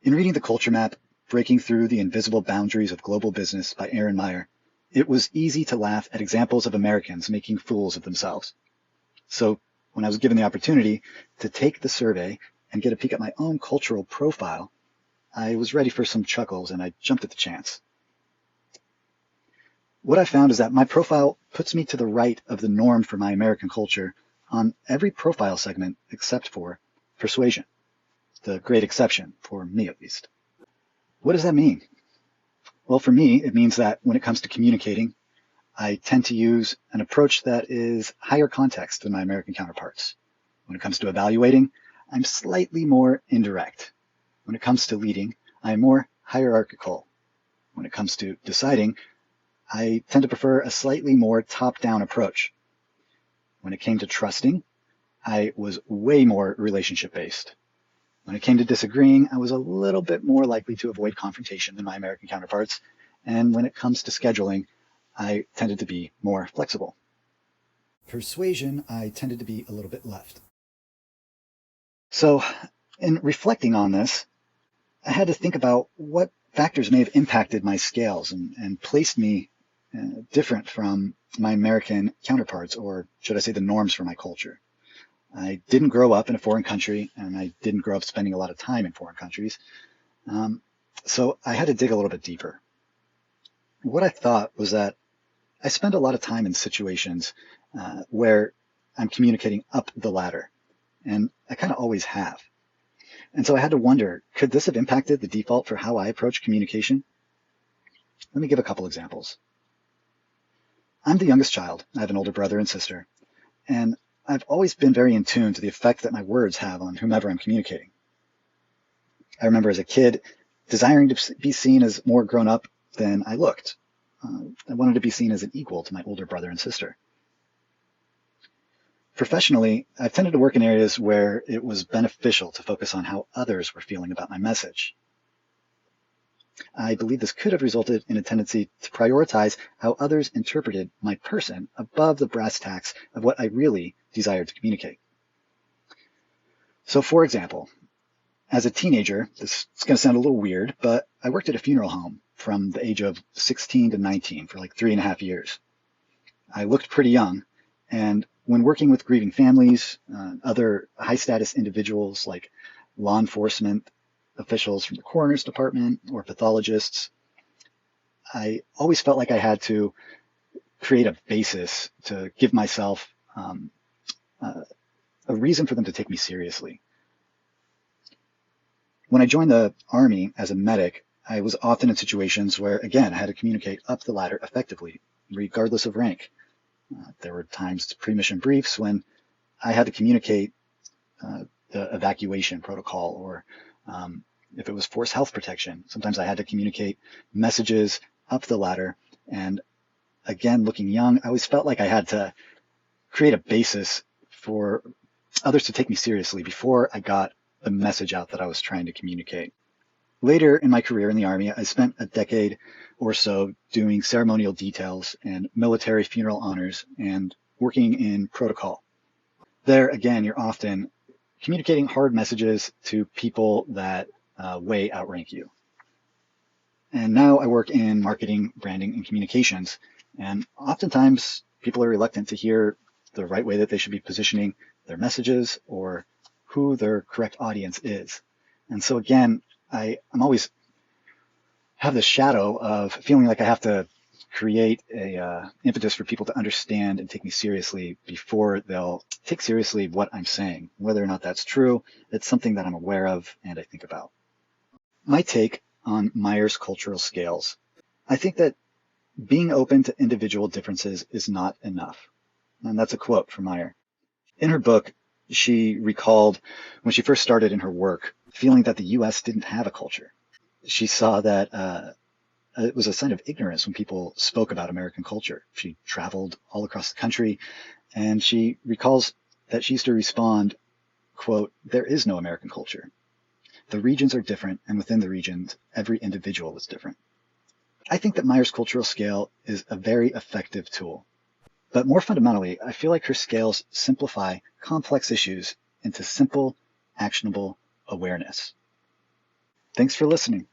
In reading The Culture Map, Breaking Through the Invisible Boundaries of Global Business by Erin Meyer, it was easy to laugh at examples of Americans making fools of themselves. So when I was given the opportunity to take the survey and get a peek at my own cultural profile, I was ready for some chuckles and I jumped at the chance. What I found is that my profile puts me to the right of the norm for my American culture on every profile segment except for persuasion, the great exception, for me at least. What does that mean? Well, for me, it means that when it comes to communicating, I tend to use an approach that is higher context than my American counterparts. When it comes to evaluating, I'm slightly more indirect. When it comes to leading, I'm more hierarchical. When it comes to deciding, I tend to prefer a slightly more top-down approach. When it came to trusting, I was way more relationship-based. When it came to disagreeing, I was a little bit more likely to avoid confrontation than my American counterparts. And when it comes to scheduling, I tended to be more flexible. Persuasion, I tended to be a little bit left. So in reflecting on this, I had to think about what factors may have impacted my scales and placed me different from my American counterparts, or should I say the norms for my culture. I didn't grow up in a foreign country, and I didn't grow up spending a lot of time in foreign countries. So I had to dig a little bit deeper. What I thought was that I spend a lot of time in situations where I'm communicating up the ladder, and I kind of always have. And so I had to wonder, could this have impacted the default for how I approach communication? Let me give a couple examples. I'm the youngest child. I have an older brother and sister, and I've always been very in tune to the effect that my words have on whomever I'm communicating. I remember as a kid desiring to be seen as more grown up than I looked. I wanted to be seen as an equal to my older brother and sister. Professionally, I've tended to work in areas where it was beneficial to focus on how others were feeling about my message. I believe this could have resulted in a tendency to prioritize how others interpreted my person above the brass tacks of what I really desired to communicate. So for example, as a teenager, this is going to sound a little weird, but I worked at a funeral home from the age of 16 to 19 for like 3.5 years. I looked pretty young, and when working with grieving families, other high-status individuals like law enforcement officials from the coroner's department or pathologists, I always felt like I had to create a basis to give myself a reason for them to take me seriously. When I joined the Army as a medic, I was often in situations where, again, I had to communicate up the ladder effectively, regardless of rank. There were times, pre-mission briefs, when I had to communicate the evacuation protocol, or if it was force health protection, sometimes I had to communicate messages up the ladder. And again, looking young, I always felt like I had to create a basis for others to take me seriously before I got the message out that I was trying to communicate. Later in my career in the Army, I spent a decade or so doing ceremonial details and military funeral honors and working in protocol. There, again, you're often communicating hard messages to people that way outrank you. And now I work in marketing, branding, and communications. And oftentimes people are reluctant to hear the right way that they should be positioning their messages or who their correct audience is. And so again, I'm always have the shadow of feeling like I have to create a impetus for people to understand and take me seriously before they'll take seriously what I'm saying. Whether or not that's true, it's something that I'm aware of and I think about. My take on Meyer's cultural scales. I think that being open to individual differences is not enough. And that's a quote from Meyer. In her book, she recalled when she first started in her work, feeling that the U.S. didn't have a culture. She saw that it was a sign of ignorance when people spoke about American culture. She traveled all across the country, and she recalls that she used to respond, quote, "There is no American culture. The regions are different, and within the regions, every individual is different." I think that Meyer's cultural scale is a very effective tool. But more fundamentally, I feel like her scales simplify complex issues into simple, actionable awareness. Thanks for listening.